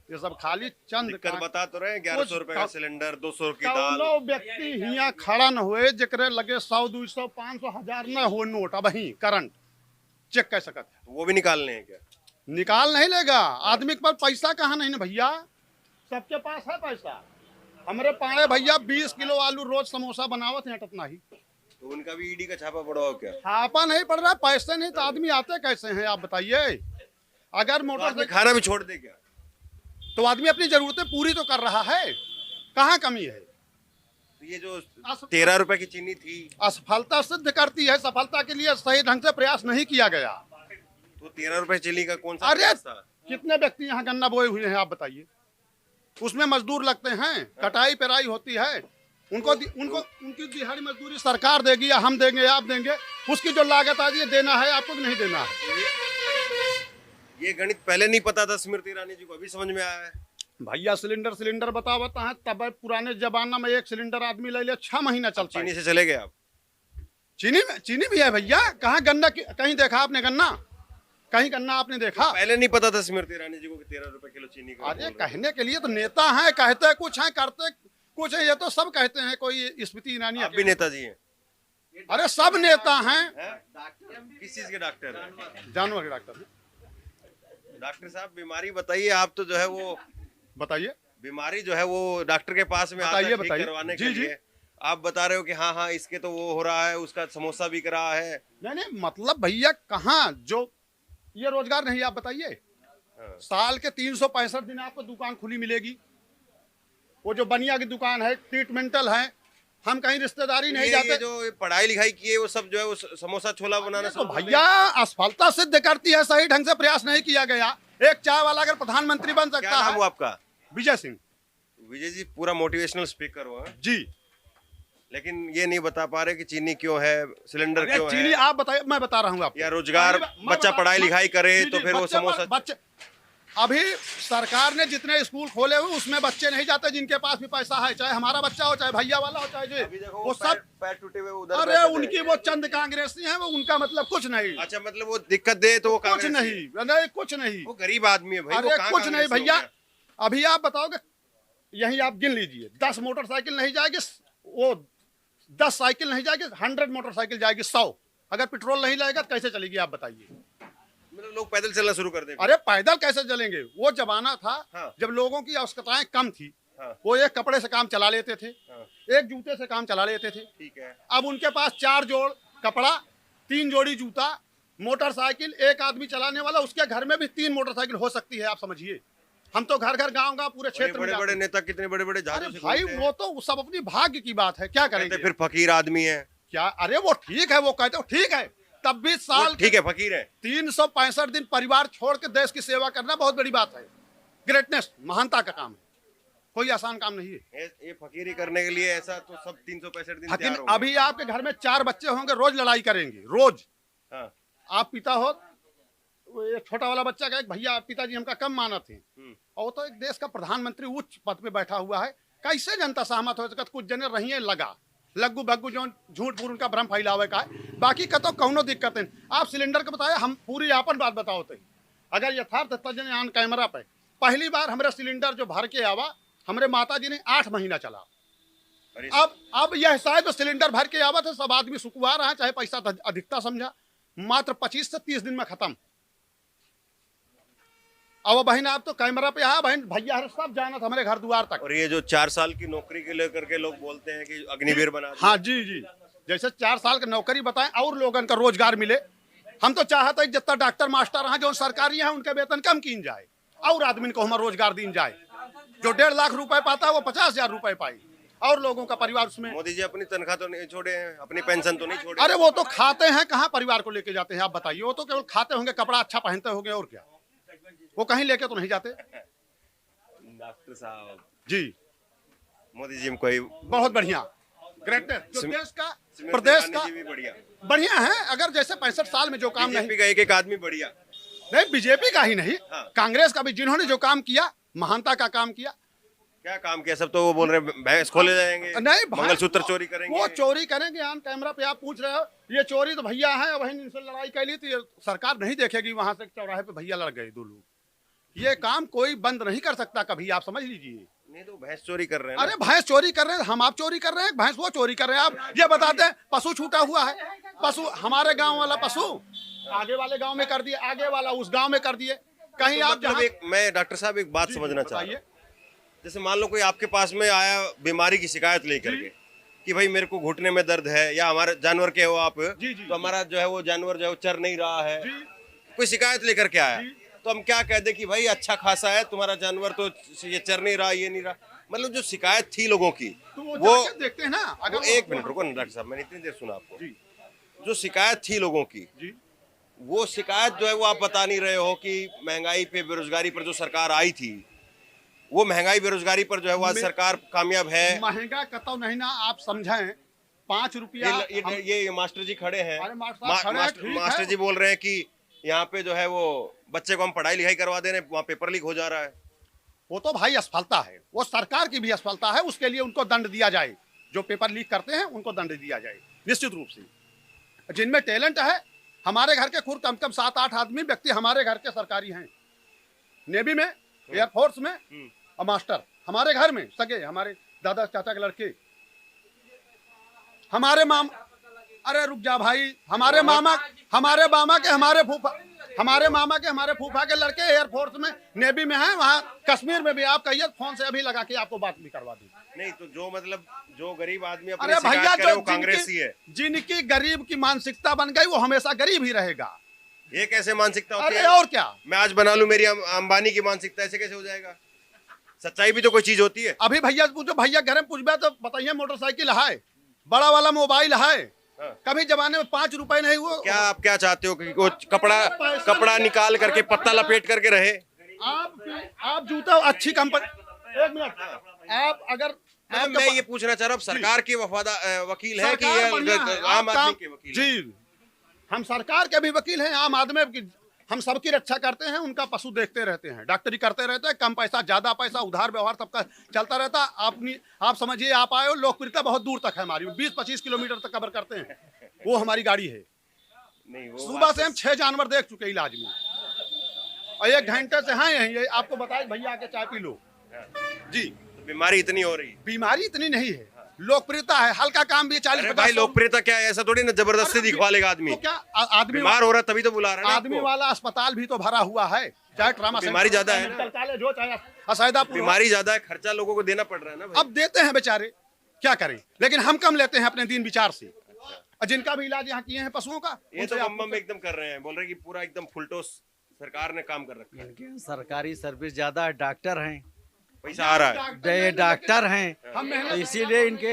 H: ये सब खाली चंद
A: दिक्कत बता तो रहे हैं, 1100 रुपए का सिलेंडर, 200 की दाल।
H: कौनो व्यक्ति हियाँ खड़ा न हुए जेकरे लगे 100 200 500 1000 न हो नोट अब ही करंट चेक कर सकत है।
A: वो भी निकालने हैं क्या?
H: निकाल नहीं लेगा आदमी के पास पैसा कहाँ नहीं ना भैया, सबके पास है पैसा। हमारे पाड़े भैया 20 किलो आलू रोज समोसा बनावत हैं टतना ही।
A: तो उनका भी ईडी का छापा पड़ा हो क्या?
H: छापा नहीं पड़ रहा, पैसे नहीं तो आदमी आते कैसे हैं आप बताइए। अगर
A: तो आदमी
H: मोटरसाइकिल
A: खाना भी छोड़ दे क्या?
H: तो आदमी अपनी जरूरतें पूरी तो कर रहा है, कहाँ कमी है।
A: तो ये जो 13 रुपए की चीनी थी,
H: असफलता सिद्ध करती है, सफलता के लिए सही ढंग से प्रयास नहीं किया गया।
A: तो 13 रुपए चीनी का कौन सा
H: अरे
A: प्रयास था?
H: कितने व्यक्ति यहाँ गन्ना बोए हुए हैं आप बताइए, उसमें मजदूर लगते हैं, कटाई पेराई होती है, उनकी दिहाड़ी मजदूरी सरकार देगी या हम देंगे या आप देंगे, उसकी जो लागत आज ये देना है आपको कि नहीं देना है।
A: ये गणित पहले नहीं पता था स्मृति ईरानी जी को, अभी समझ में आया है।
H: भैया सिलेंडर बतावता है, तब पुराने जमाना में एक सिलेंडर आदमी ले 6 महीना चलता
A: चीनी
H: है।
A: से चले गए आप?
H: चीनी भी है भैया, कहाँ गन्ना कहीं देखा आपने गन्ना, कहीं गन्ना आपने देखा?
A: पहले नहीं पता था स्मृति ईरानी जी को कि 13 रुपए किलो चीनी का।
H: अरे कहने के लिए तो नेता हैं, कहते कुछ हैं करते कुछ है, ये तो सब कहते हैं कोई स्मृति ईरानी
A: आप भी नेताजी हैं?
H: अरे सब नेता हैं।
A: किस चीज के डॉक्टर हैं?
H: जानवर के डॉक्टर
A: डॉक्टर साहब बीमारी बताइए। आप तो जो है वो
H: बताइए।
A: बीमारी जो है वो डॉक्टर के पास में आता है ठीक
H: बताइए।
A: करवाने के
H: जी, जी।
A: लिए। आप बता रहे हो कि हाँ हाँ इसके तो वो हो रहा है, उसका समोसा बिक रहा है।
H: नहीं मतलब भैया कहाँ जो ये रोजगार नहीं, आप बताइए।
A: हाँ।
H: साल के 365 दिन आपको दुकान खुली मिलेगी। वो जो बनिया की दुकान है, ट्रीटमेंटल है, हम कहीं रिश्तेदारी नहीं
A: ये
H: जाते।
A: जो पढ़ाई लिखाई किए वो सब जो है वो समोसा छोला बनाना
H: तो
A: शुरू कर
H: भैया असफलता सिद्ध करती है, सही ढंग से प्रयास नहीं किया गया। एक चाय वाला अगर प्रधानमंत्री बन
A: क्या
H: सकता
A: नाम
H: है।
A: हुआ आपका?
H: विजय सिंह
A: विजय जी पूरा मोटिवेशनल स्पीकर हो हाँ?
H: जी।
A: लेकिन ये नहीं बता पा रहे कि चीनी क्यों है, सिलेंडर
H: अरे
A: क्यों
H: चीनी
A: है,
H: आप बताइए, मैं बता रहा हूँ आपको।
A: या रोजगार बच्चा पढ़ाई लिखाई करे
H: जी,
A: तो
H: जी,
A: फिर वो
H: बच्चे
A: समोसा।
H: बच्चे अभी सरकार ने जितने स्कूल खोले हुए उसमें बच्चे नहीं जाते जिनके पास भी पैसा है, चाहे हमारा बच्चा हो चाहे भैया वाला हो चाहे
A: अभी
H: जो
A: देखो
H: वो सब।
A: पैर टूटे हुए उधर
H: अरे
A: बैठे थे।
H: उनकी वो चंद कांग्रेसी हैं, वो उनका मतलब कुछ नहीं,
A: अच्छा मतलब वो दिक्कत दे तो वो
H: कुछ
A: कांग्रेसी।
H: नहीं कुछ नहीं।
A: वो गरीब आदमी है भाई, वो
H: अरे
A: कहाँ
H: कुछ नहीं
A: कांग्रेसी हो
H: भैया।
A: गया?
H: अभी आप बताओगे, यही आप गिन लीजिए, 10 मोटरसाइकिल नहीं जाएगी, वो 10 साइकिल नहीं जाएगी, 100 मोटरसाइकिल जाएगी, 100। अगर पेट्रोल नहीं लगेगा तो कैसे चलेगी आप बताइए।
A: मतलब लोग पैदल चलना शुरू कर देंगे।
H: अरे पैदल कैसे चलेंगे, वो जमाना था
A: हाँ।
H: जब लोगों की आवश्यकताएं कम थी।
A: हाँ।
H: वो एक कपड़े से काम चला लेते थे,
A: हाँ।
H: एक जूते से काम चला लेते थे।
A: ठीक है।
H: अब उनके पास 4 जोड़ कपड़ा, 3 जोड़ी जूता, मोटरसाइकिल, एक आदमी चलाने वाला, उसके घर में भी 3 मोटरसाइकिल हो सकती है। आप समझिए, हम तो घर घर गांव पूरे क्षेत्र में
A: बड़े
H: जाते
A: बड़े
H: हैं।
A: नेता कितने बड़े बड़े
H: अरे
A: जहाजों से
H: भाई
A: घूमते हैं।
H: वो तो सब अपनी भाग्य की बात है, क्या
A: कहते
H: करेंगे।
A: फिर फकीर आदमी है।
H: क्या अरे वो ठीक है, वो कहते हो ठीक है, तब भी साल
A: ठीक है फकीर है।
H: 365 दिन परिवार छोड़ के देश की सेवा करना बहुत बड़ी बात है। ग्रेटनेस, महानता का काम है, कोई आसान काम नहीं है।
A: ये फकीरी करने के लिए ऐसा तो सब 365 दिन तैयार
H: लेकिन
A: होंगे।
H: अभी आपके घर में 4 बच्चे होंगे, रोज लड़ाई करेंगे, रोज।
A: हाँ।
H: आप पिता हो, वो एक छोटा वाला बच्चा का, एक भैया पिताजी हमका कम मानत थे, और वो तो एक देश का प्रधानमंत्री उच्च पद पे बैठा हुआ है, कैसे जनता सहमत हो सकत। कुछ जने रहिए लगा लग्गू बग्गू जो झूठ पूर उनका भ्रम फैलावे का है, बाकी का तो कौनो दिक्कत है। आप सिलेंडर के बताए, हम पूरी आपन बात बताओ तो अगर यथार्थ जने ऑन कैमरा पे पहली बार हमारे सिलेंडर जो भर के आवा, हमारे माता जी ने 8 महीना चला। अब यह शायद सिलेंडर भर के आवा तो सब आदमी सुखवा रहा है, चाहे पैसा अधिकता समझा, मात्र 25 से 30 दिन में खत्म। अब बहन आप तो कैमरा पे आ बहन, भैया हर सब जाना था हमारे घर द्वार तक।
A: और ये जो 4 साल की नौकरी के लेकर के लोग बोलते हैं कि अग्निवीर बना दिया।
H: हाँ जी जी, जैसे 4 साल की नौकरी बताएं और लोगों का रोजगार मिले। हम तो चाहते हैं जितना डॉक्टर मास्टर हैं जो सरकारी हैं उनका वेतन कम कीन जाए और आदमी को हमारा रोजगार दीन जाए। जो 1.5 लाख रुपए पाता है वो 50,000 रुपए पाए और लोगों का परिवार उसमें।
A: मोदी जी अपनी तनख्वाह तो नहीं छोड़े हैं, अपनी पेंशन तो नहीं छोड़े।
H: अरे वो तो खाते हैं, कहाँ परिवार को लेके जाते हैं आप बताइए। वो तो केवल खाते होंगे, कपड़ा अच्छा पहनते होंगे, और क्या, वो कहीं लेके तो नहीं जाते।
A: डॉक्टर साहब
H: जी
A: मोदी जी कोई
H: बहुत बढ़िया, ग्रेटेस्ट, जो
A: सिम-
H: देश का
A: स्मृति
H: प्रदेश
A: ईरानी
H: का
A: जी भी बढ़िया,
H: बढ़िया है। अगर जैसे 65 साल में जो काम नहीं,
A: बीजेपी का एक आदमी बढ़िया।
H: नहीं बीजेपी का ही नहीं,
A: हाँ।
H: कांग्रेस का भी, जिन्होंने जो काम किया, महानता का काम किया।
A: क्या काम किया? सब तो वो बोल रहे हैं भैंस खोले जाएंगे,
H: नहीं
A: मंगलसूत्र चोरी करेंगे।
H: वो चोरी करेंगे ऑन कैमरा पे, आप पूछ रहे हो ये चोरी तो भैया है, वही इनसे लड़ाई कर ली तो ये सरकार नहीं देखेगी, वहां से चौराहे पे भैया लड़ गए 2 लोग। ये काम कोई बंद नहीं कर सकता कभी, आप समझ लीजिए।
A: नहीं तो भैंस चोरी कर रहे हैं ना।
H: अरे भैंस चोरी कर रहे हैं, हम आप चोरी कर रहे हैं, भैंस वो चोरी कर रहे हैं। आप ये बताते हैं पशु छूटा हुआ है, पशु हमारे गांव वाला पशु आगे वाले गांव में कर दिए, आगे वाला उस गांव में कर दिए, कहीं
A: तो
H: आप
A: मतलब
H: जहाँ
A: एक, मैं डॉक्टर साहब एक बात समझना चाह रहा हूँ।
H: बताइए।
A: जैसे मान लो कोई आपके पास में आया बीमारी की शिकायत लेकर के कि भाई मेरे को घुटने में दर्द है, या हमारे जानवर के हो आप,
H: जी, जी,
A: तो हमारा जो है वो जानवर जो है वो चर नहीं रहा है,
H: जी,
A: कोई शिकायत लेकर के आया,
H: जी।
A: तो हम क्या कह दे कि भाई अच्छा खासा है तुम्हारा जानवर, तो ये चर नहीं रहा, ये नहीं रहा। मतलब जो शिकायत थी लोगों की,
H: तो वो
A: वो
H: जाके देखते हैं ना। अगर
A: वो एक मिनट रुको ना डॉक्टर साहब, मैंने इतनी देर सुना आपको।
H: जी,
A: जो शिकायत थी लोगों की,
H: जी,
A: वो शिकायत जो है वो आप बता नहीं रहे हो कि महंगाई पे, बेरोजगारी पर जो सरकार आई थी, वो महंगाई बेरोजगारी पर जो है वो आज सरकार कामयाब है।
H: महंगा कतो नहीं ना, आप समझें 5 रुपया
A: ये मास्टर जी खड़े हैं,
H: अरे मास्टर साहब खड़े हैं, ठीक है।
A: मास्टर जी बोल रहे हैं कि यहाँ पे जो है वो बच्चे को हम पढ़ाई लिखाई करवा दे रहे हैं, वहाँ पेपर लीक हो जा रहा है।
H: वो तो भाई असफलता है, वो सरकार की भी असफलता है, उसके लिए उनको दंड दिया जाए। जो पेपर लीक करते हैं उनको दंड दिया जाए निश्चित रूप से। जिनमें टैलेंट है, हमारे घर के खुद कम से कम 7-8 आदमी व्यक्ति हमारे घर के सरकारी हैं, नेवी में, एयरफोर्स में, और मास्टर हमारे घर में सगे, हमारे दादा चाचा के लड़के, हमारे माम, अरे रुक जा भाई, हमारे मामा के, हमारे मामा के, हमारे फूफा के लड़के एयरफोर्स में, नेवी में हैं, वहाँ कश्मीर में भी। आप कहिए फोन से अभी लगा के आपको बात भी करवा दूं।
A: नहीं तो जो मतलब जो गरीब आदमी अपनी
H: अरे भैया,
A: शिकायत करे
H: जो
A: वो कांग्रेसी है।
H: जिनकी गरीब की मानसिकता बन गई, वो हमेशा गरीब ही रहेगा।
A: ये कैसे मानसिकता होती
H: अरे
A: है?
H: और क्या,
A: मैं आज बना लूं, मेरी अंबानी की मानसिकता, ऐसे कैसे हो जाएगा? सच्चाई भी तो कोई चीज होती है।
H: अभी भैया पूछो, भैया घर में पूछबे तो बताइए मोटरसाइकिल है, बड़ा वाला मोबाइल है,
A: हाँ।
H: कभी जमाने में 5 रुपए नहीं। वो
A: क्या आप क्या चाहते हो कि वो कपड़ा निकाल करके पत्ता लपेट करके रहे?
H: आप जूता अच्छी कंपनी, एक मिनट, आप अगर
A: मैं ये पूछना चाह रहा हूँ, सरकार के वकील है कि
H: सरकार
A: ये
H: बढ़िया है,
A: आम
H: आप
A: आदमी के वकील है?
H: जी, हम सरकार के भी वकील हैं, आम आदमी की, हम सबकी रक्षा करते हैं, उनका पशु देखते रहते हैं, डॉक्टरी करते रहते हैं, कम पैसा ज्यादा पैसा, उधार व्यवहार सबका चलता रहता। आप समझिए, आप आए हो, लोकप्रियता बहुत दूर तक है हमारी, 20-25 किलोमीटर तक कवर करते हैं, वो हमारी गाड़ी है।
A: नहीं, वो
H: सुबह से हम 6 जानवर देख चुके इलाज में, और 1 घंटे से हैं यहीं। आप तो बताए भैया आके चाय पी लो जी।
A: तो बीमारी इतनी हो रही?
H: बीमारी इतनी नहीं है, लोकप्रियता है, हल्का काम भी 40-50।
A: भाई लोकप्रियता क्या है? ऐसा थोड़ी ना जबरदस्ती दिखवा लेगा आदमी।
H: तो क्या आदमी
A: बीमार हो रहा तभी तो बुला रहा है ना
H: आदमी
A: आपको।
H: वाला अस्पताल भी तो भरा हुआ है, चाहे ट्रामा
A: बीमारी ज्यादा है ना?
H: मेडिकल कॉलेज हो, चाहे असैदापुर हो।
A: बीमारी ज्यादा है, खर्चा लोगों को देना पड़ रहा है ना भाई।
H: अब देते हैं बेचारे, क्या करें, लेकिन हम कम लेते हैं अपने दीन विचार से। और जिनका भी इलाज यहाँ किए हैं पशुओं का,
A: ये तो बम एकदम कर रहे हैं, बोल रहे हैं कि पूरा एकदम फुलटोस सरकार ने काम कर रखा है,
G: इनके सरकारी सर्विस ज्यादा है, डॉक्टर हैं,
A: पैसा आ रहा है।
G: डॉक्टर हैं,
H: हम
G: इसीलिए इनके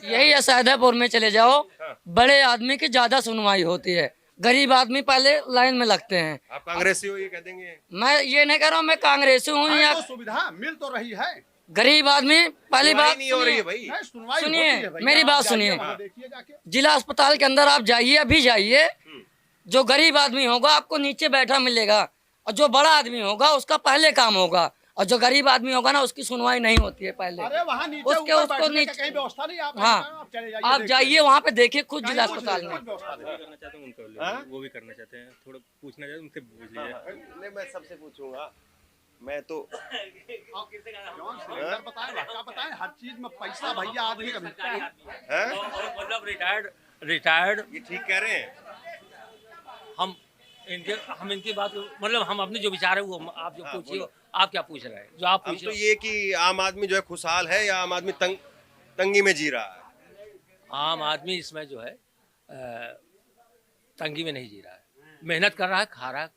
I: यही असैदापुर में चले जाओ, बड़े आदमी की ज्यादा सुनवाई होती है, गरीब आदमी पहले लाइन में लगते हैं।
A: आप कांग्रेसी हो ये कह देंगे?
I: मैं ये नहीं कह रहा हूँ मैं कांग्रेसी हूँ,
H: तो
I: यहाँ
H: सुविधा मिल तो रही है,
I: गरीब आदमी पहली
A: सुनवाई
I: बात
A: नहीं हो रही है भाई।
H: नहीं, सुनवाई
I: सुनिए,
H: होती है भैया,
I: मेरी
H: आप
I: बात
H: जाइए,
I: सुनिए।
H: वहाँ देखिए जाके।
I: जिला अस्पताल के अंदर आप जाइए, अभी जाइए, जो गरीब आदमी होगा आपको नीचे बैठा मिलेगा, और जो बड़ा आदमी होगा उसका पहले काम होगा, और जो गरीब आदमी होगा ना उसकी सुनवाई नहीं होती है पहले।
H: अरे वहाँ नीचे
I: उसके
H: ऊपर
I: उसको
H: बैठने का
I: नीचे
H: कहीं व्यवस्था नहीं, आप
I: हाँ,
H: आप चले जाइए,
I: आप
H: देखिए।
I: जाइए वहाँ पे देखिए खुद जिला
H: कहीं कुछ
I: अस्पताल
H: नहीं,
I: में।
H: कोई व्यवस्था नहीं।
F: करना चाहते हैं उनका, वो भी करना चाहते हैं, थोड़ा पूछना चाहते हैं उनसे पूछ लीजिए।
A: नहीं मैं सबसे पूछूंगा, मैं तो
H: जौन सिलेंडर बताएं, लड़का बताएं, हर चीज में पैसा भैया आदमी का मिलता है।
A: हैं?
J: मतलब रिटायर्ड
A: ये ठीक कह रहे हैं?
J: हम इनकी बात मतलब हम अपने जो विचार है वो आप जो पूछिए, आप क्या पूछ रहे हैं, जो आप
A: हम
J: पूछ
A: तो
J: रहे
A: ये कि आम आदमी जो है खुशहाल है या आम आदमी तंगी में जी रहा है?
J: आम आदमी इसमें जो है तंगी में नहीं जी रहा है, मेहनत कर रहा है, खा रहा है,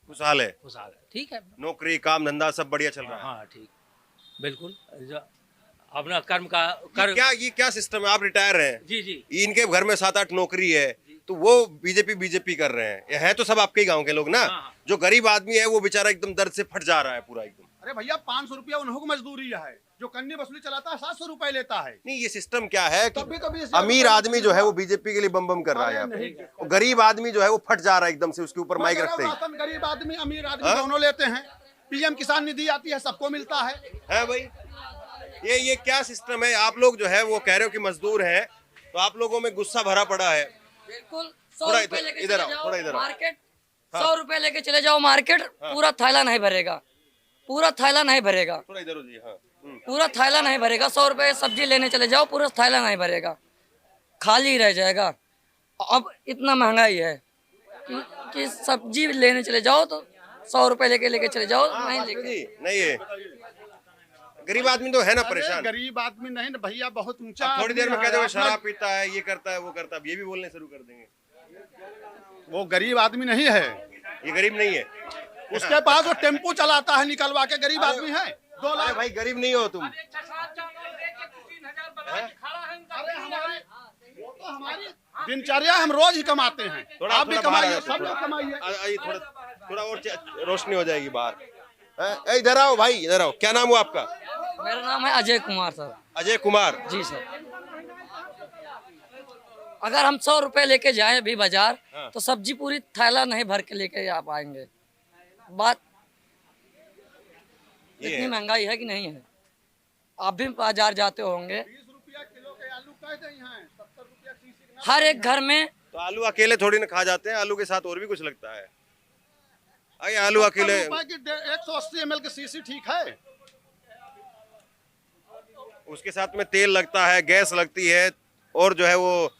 A: खुशहाल है,
J: खुशहाल है, ठीक है।
A: नौकरी काम धंधा सब बढ़िया चल रहा है।
J: हाँ ठीक, बिल्कुल, अपना कर्म का
A: ये क्या सिस्टम है? आप रिटायर हैं,
J: जी जी,
A: इनके घर में 7-8 नौकरी है, तो वो बीजेपी कर रहे हैं। ये है तो सब आपके ही गांव के लोग ना।
J: हाँ।
A: जो गरीब आदमी है वो बेचारा एकदम दर्द से फट जा रहा है पूरा एकदम।
H: अरे भैया 500 रुपया उन्हों को मजदूरी है, जो कन्नी वसूली चलाता है 700 रुपए लेता है।
A: नहीं, ये सिस्टम क्या है कि
H: तब भी तो 20,000
A: अमीर
H: रुपए
A: आदमी जो है वो बीजेपी के लिए बम बम कर रहा है यहाँ पे, और गरीब आदमी जो है वो फट जा रहा है एकदम से उसके ऊपर माइक रखते ही।
H: राशन गरीब आदमी अमीर आदमी दोनों लेते हैं। पीएम किसान निधि आती है, सबको मिलता है
A: भाई। ये क्या सिस्टम है? आप लोग जो है वो कह रहे हो कि मजदूर है, तो आप लोगों में गुस्सा भरा पड़ा है।
I: बिल्कुल।
A: थोड़ा
I: 100 रुपए लेके
A: इधर
I: चले
A: आओ,
I: जाओ
A: थोड़ा इधर आओ।
I: मार्केट, 100 रुपए लेके चले जाओ मार्केट, पूरा थैला नहीं भरेगा, पूरा थैला नहीं भरेगा,
A: थोड़ा इधर हो जी। हाँ,
I: पूरा थैला नहीं भरेगा। 100 रुपए सब्जी लेने चले जाओ, पूरा थैला नहीं भरेगा, खाली रह जाएगा। अब इतना महंगाई है कि सब्जी लेने चले जाओ तो 100 रुपए लेके चले जाओ, नहीं लेके
A: नहीं है। गरीब आदमी तो है ना परेशान।
H: गरीब आदमी नहीं ना भैया, बहुत ऊंचा।
A: थोड़ी देर में कह दो शराब पीता है, ये करता है, वो करता है, ये भी बोलने शुरू कर देंगे।
H: वो गरीब आदमी नहीं है,
A: ये गरीब नहीं है।
H: उसके पास वो टेम्पो चलाता है निकलवा के, गरीब आदमी है। 2 लाख।
A: भाई गरीब नहीं हो तुम।
H: हमारी दिनचर्या हम रोज ही कमाते हैं, आप भी कमाइए, सब लोग
A: कमाइए। थोड़ा और रोशनी हो जाएगी बाहर। इधर आओ भाई, इधर आओ। क्या नाम हुआ आपका?
I: मेरा नाम है अजय कुमार सर।
A: अजय कुमार
I: जी सर। अगर हम 100 रुपए लेके जाएं अभी बाजार, तो सब्जी पूरी थैला नहीं भर के लेके आ पाएंगे। बात इतनी महंगाई है कि नहीं है? आप भी बाजार जाते होंगे,
H: 20 रुपया किलो के आलू कहते हैं, 70 रुपया सीसी।
I: हर एक घर में।
A: तो आलू अकेले थोड़ी ना खा जाते हैं, आलू के साथ और भी कुछ लगता है। आइए, आलू अकेले
H: 180 ml की सीसी ठीक है।
A: उसके साथ में तेल लगता है, गैस लगती है, और जो है वो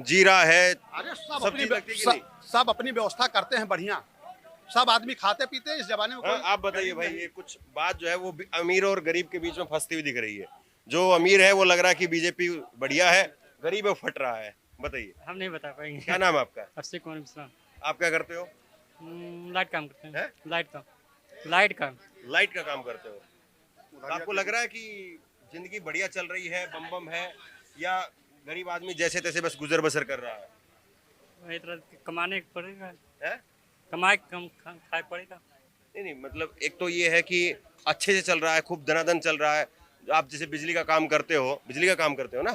A: जीरा है।
H: अरे
A: सब
H: अपनी व्यवस्था करते हैं बढ़िया, सब आदमी खाते पीते हैं इस जमाने में।
A: आप बताइए भाई, ये कुछ बात जो है वो अमीर और गरीब के बीच में फंसती हुई दिख रही है। जो अमीर है वो लग रहा है कि बीजेपी बढ़िया है, गरीब है फट रहा है। बताइए।
K: हम नहीं बता पाएंगे।
A: क्या नाम है आपका?
K: अक्षय कुमार मिश्रा।
A: आप क्या करते हो?
K: लाइट काम करते हैं। लाइट का काम
A: करते हो। तो आपको लग रहा है कि जिंदगी बढ़िया चल रही है, बम बम है, या गरीब आदमी जैसे तैसे बस गुजर बसर कर रहा है?
K: कमाने पड़ेगा, कमाए कम खाए पड़ेगा।
A: नहीं, मतलब एक तो ये है कि अच्छे से चल रहा है, खूब धनाधन चल रहा है। आप जैसे बिजली का काम करते हो ना,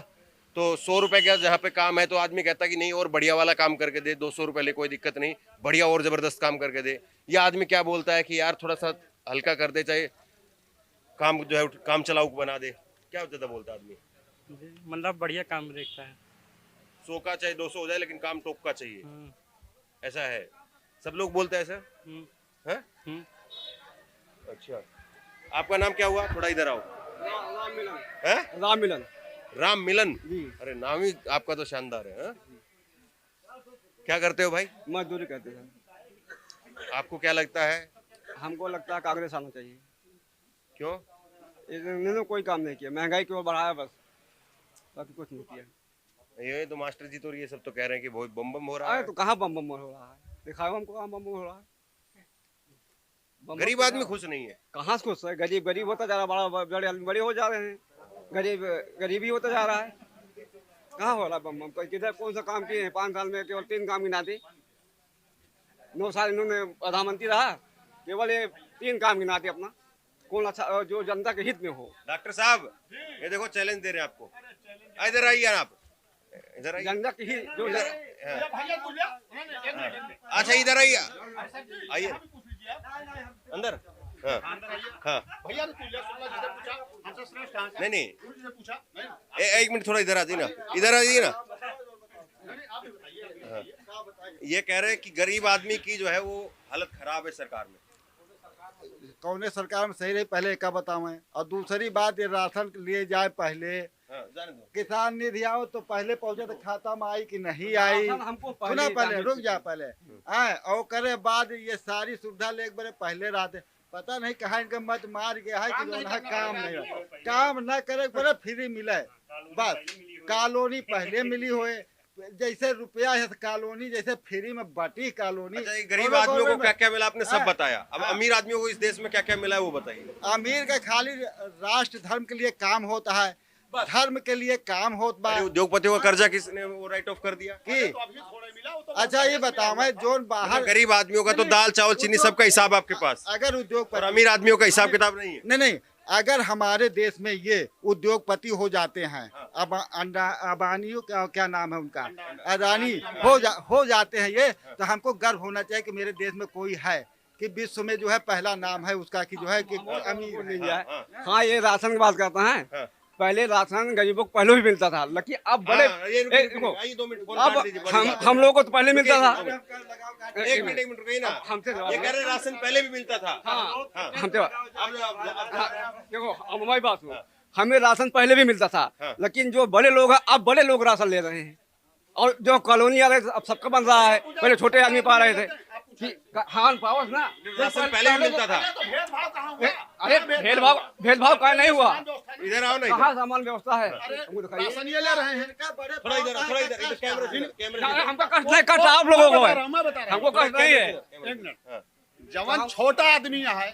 A: तो 100 रुपए का जहाँ पे काम है तो आदमी कहता है कि नहीं और बढ़िया वाला काम करके दे, 200 रुपए ले, कोई दिक्कत नहीं, बढ़िया और जबरदस्त काम करके दे। ये आदमी क्या बोलता है कि यार थोड़ा सा हल्का कर दे, चाहे काम जो है काम चलाऊ बना दे। क्या ज्यादा बोलता है आदमी?
K: मतलब बढ़िया काम देखता है,
A: 100 का चाहे 200 हो जाए, लेकिन काम टॉप का चाहिए, ऐसा है। सब लोग बोलते हैं ऐसा है? अच्छा, आपका नाम क्या हुआ? थोड़ा इधर आओ। राम मिलन। अरे नाम ही आपका तो शानदार है। क्या करते हो भाई?
L: मजदूरी करते हैं।
A: आपको क्या लगता है?
L: हमको लगता है कांग्रेस आना चाहिए।
A: क्यों?
L: इन्होंने कोई काम नहीं किया, महंगाई क्यों बढ़ाया, बस बाकी कुछ नहीं किया।
A: ये तो मास्टर जी तो ये सब तो कह रहे हैं कि बहुत बम बम हो रहा है।
L: तो कहाँ बम बम हो रहा है? दिखाओ हमको कहाँ बम बम हो रहा है।
A: गरीब आदमी खुश नहीं है।
L: कहाँ से खुश है? गरीब होता जा रहा, बड़े आदमी बड़े हो जा रहे हैं, गरीबी होता जा रहा है। कहाँ हो रहा है बम बम? किधर कौन सा काम किए हैं? 5 साल में केवल 3 काम गिनाते। 9 साल इन्होंने प्रधानमंत्री रहा, केवल ये 3 काम गिनाते अपना। कौन अच्छा जो जनता के हित में हो?
A: डॉक्टर साहब, ये देखो चैलेंज दे रहे हैं आपको। इधर आइए आप, इधर आइए।
L: जनता की जो
A: अच्छा इधर आइए, आइए अंदर।
H: भैया
A: नहीं, एक मिनट, थोड़ा इधर आ जाइए ना, इधर आ जाइए ना। ये कह रहे हैं कि गरीब आदमी की जो है वो हालत खराब है सरकार में।
M: कौन सरकार में सही रही, पहले क्या बताऊं मैं। और दूसरी बात, ये राशन लिए जाए पहले, किसान निधि आओ तो पहले पहुंचे तो खाता में आई कि नहीं आई, सुना पहले, रुक जा पहले आए, और करे बाद ये सारी सुविधा ले एक बार पहले रहते। पता नहीं कहा इनका मत मार गया है कि जो काम नहीं, काम न करे बड़े फ्री मिले, बस कॉलोनी पहले मिली हुए, जैसे रुपया है कॉलोनी, जैसे फ्री में बटी कॉलोनी।
A: अच्छा, गरीब आदमियों को क्या क्या मिला आपने सब बताया, अब अमीर आदमियों को इस देश में क्या क्या मिला है वो बताइए।
M: अमीर का खाली राष्ट्र धर्म के लिए काम होता है, धर्म के लिए काम होता है।
A: उद्योगपतियों का कर्जा किसने वो राइट ऑफ कर दिया
M: कि? अच्छा ये बताओ, मैं जो बाहर
A: गरीब आदमियों का तो दाल चावल चीनी सबका हिसाब आपके पास,
M: अगर उद्योगपति
A: और अमीर आदमियों का हिसाब किताब नहीं है।
M: नहीं, अगर हमारे देश में ये उद्योगपति हो जाते हैं, अब अबानी क्या नाम है उनका, अदानी हो जाते हैं ये, तो हमको गर्व होना चाहिए कि मेरे देश में कोई है कि विश्व में जो है पहला नाम है उसका कि जो है कि अमीर नहीं है।
L: हाँ, ये राशन की बात करता है। पहले राशन गरीबों को पहले भी मिलता था, लेकिन अब बड़े अब हम लोगों को तो पहले मिलता था।
A: एक मिनट रुकिए ना,
L: हमसे
A: ये कह रहे राशन पहले भी मिलता था।
L: देखो अब हमारी बात सुनो, हमें राशन पहले भी मिलता था, लेकिन जो बड़े लोग हैं अब बड़े लोग राशन ले रहे हैं, और जो कॉलोनी आ रहे अब सबका बन रहा है। पहले छोटे आदमी पा रहे थे। हाँ पावस ना,
A: राशन पहले भी मिलता था।
L: अरे भेदभाव का नहीं हुआ।
A: इधर आओ ना,
L: कहाँ सामान व्यवस्था है?
H: राशन ये ले रहे हैं।
A: थोड़ा इधर कैमरे
L: हमका कष्ट नहीं, कष्ट आप लोगों को है, हमको कष्ट नहीं है।
H: एक मिनट, जवान छोटा आदमी है,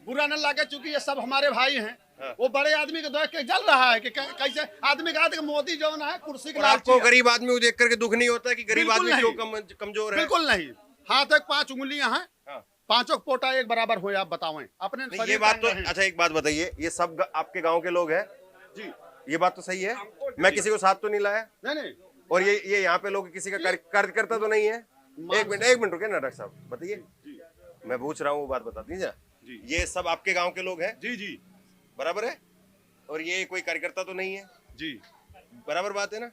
H: बुरा न लगे, चूंकि ये सब हमारे भाई हैं, वो बड़े आदमी को देख के जल रहा है कि कैसे आदमी कहा था कि मोदी जो है कुर्सी के लालची
A: आपको गरीब आदमी को देख करके दुख नहीं होता कि गरीब आदमी क्यों कमजोर है?
H: बिल्कुल नहीं। हाथ तक 5 उंगलियां हैं, पांचों पोटा एक बराबर हो, आप बताओ अपने
A: ये बात तो अच्छा। एक बात बताइए, ये सब आपके गांव के लोग हैं
H: जी?
A: ये बात तो सही है, मैं किसी को साथ तो नहीं लाया।
H: नहीं।
A: और ये यहाँ पे लोग किसी का कार्यकर्ता तो नहीं है? एक मिनट रुके ना डॉक्टर साहब, बताइए, मैं पूछ रहा हूँ, वो बात बता दीजिए। ये सब आपके गाँव के लोग हैं?
H: जी
A: बराबर है। और ये कोई कार्यकर्ता तो नहीं है?
H: जी
A: बराबर बात है ना?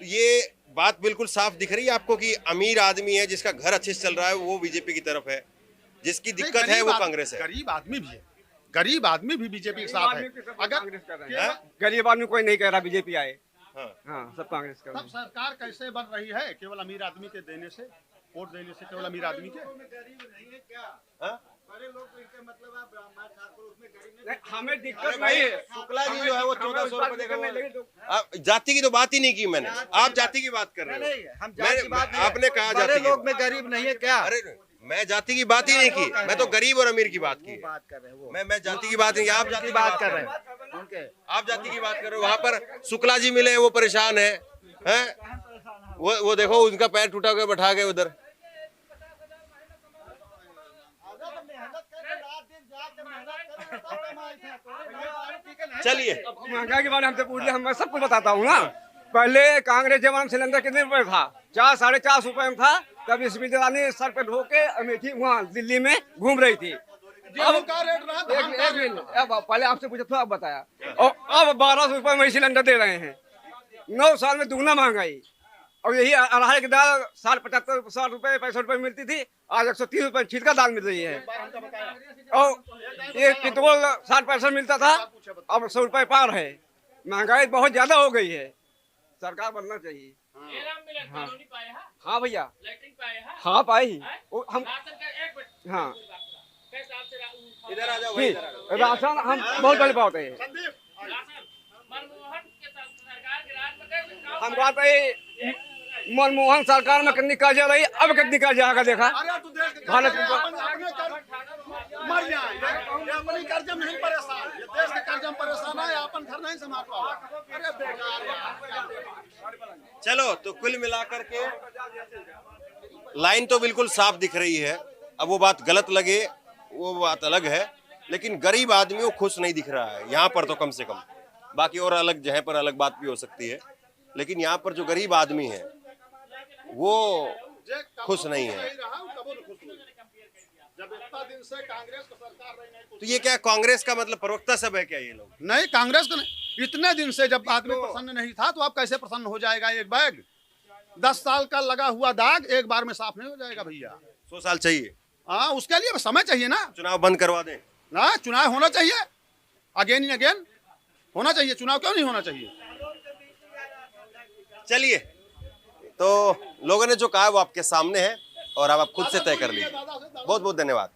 A: तो ये बात बिल्कुल साफ दिख रही है आपको कि अमीर आदमी है जिसका घर अच्छे से चल रहा है वो बीजेपी की तरफ है, जिसकी दिक्कत है वो कांग्रेस है।
H: गरीब आदमी भी है, गरीब आदमी भी बीजेपी के साथ है। अगर
L: गरीब आदमी कोई नहीं कह रहा बीजेपी आए, हाँ सब कांग्रेस कर रहे हैं।
H: सरकार कैसे बन रही है? केवल अमीर आदमी के देने से, वोट देने से, केवल अमीर आदमी के।
L: हमें दिक्कत नहीं है।
A: शुक्ला जी जो है वो 1400 रुपए। जाति की तो बात ही नहीं की मैंने, आप जाति की बात कर रहे हो। आपने कहा जाति
M: लोग में गरीब नहीं है क्या?
A: अरे मैं जाति की बात ही नहीं की, मैं तो गरीब और अमीर की बात की है। मैं जाति की बात नहीं, आप जाति की बात कर रहे हैं। आप जाति की बात कर रहे हो। वहाँ पर शुक्ला जी मिले, वो परेशान है, वो देखो उनका पैर टूटा हुआ बैठा गए उधर। चलिए,
L: महंगाई के बारे में हमसे पूछ लिया, मैं सब कुछ बताता हूँ ना। पहले कांग्रेस जमाने में सिलेंडर कितने रुपए था? 4-4.5 रुपए में था। तब स्मृति ईरानी सर पे ढो के अमेठी वहाँ दिल्ली में घूम रही थी। अब पहले आपसे पूछा था, आप बताया। और अब 1200 रुपए में सिलेंडर दे रहे हैं। 9 साल में दुगना महंगाई। और यही अरहर की दाल 60-75 रुपए 65 रुपए मिलती थी, आज 130 रुपए छिलका दाल मिल रही है। और ये पेट्रोल 60-65 मिलता था, अब 100 रुपए पार है। महंगाई बहुत ज्यादा हो गई है, सरकार बनना चाहिए। हाँ भैया, हाँ पाई हम, हाँ
A: इधर आ जाओ।
L: राशन हम बहुत पहले पाते हैं। हम बात है मनमोहन सरकार में कितनी कर्जा रही, अब कितनी कर्जा आएगा देखा। भारत
H: मर जाए, ये अपनी कर्ज में नहीं परेशान, ये देश के कर्ज में परेशान है, अपन घर नहीं संभाल पाओ। अरे बेकार।
A: चलो, तो कुल मिलाकर के लाइन तो बिल्कुल साफ दिख रही है। अब वो बात गलत लगे वो बात अलग है, लेकिन गरीब आदमी को खुश नहीं दिख रहा है यहाँ पर तो, कम से कम। बाकी और अलग जगह पर अलग बात भी हो सकती है, लेकिन यहाँ पर जो गरीब आदमी है वो खुश नहीं है।
H: जब इतना दिन से कांग्रेस की सरकार रही नहीं,
A: तो ये क्या कांग्रेस का मतलब प्रवक्ता सब है क्या ये लोग?
H: नहीं, कांग्रेस को नहीं। इतने दिन से जब आदमी प्रसन्न नहीं था तो आप कैसे प्रसन्न हो जाएगा? एक बैग 10 साल का लगा हुआ दाग एक बार में साफ नहीं हो जाएगा भैया।
A: 100 साल चाहिए।
H: हाँ, उसके लिए समय चाहिए ना।
A: चुनाव बंद करवा दें
H: ना, चुनाव होना चाहिए, अगेन इन अगेन होना चाहिए। चुनाव क्यों नहीं होना चाहिए?
A: चलिए, तो लोगों ने जो कहा वो आपके सामने है और अब आप खुद से तय कर लीजिए। बहुत बहुत धन्यवाद।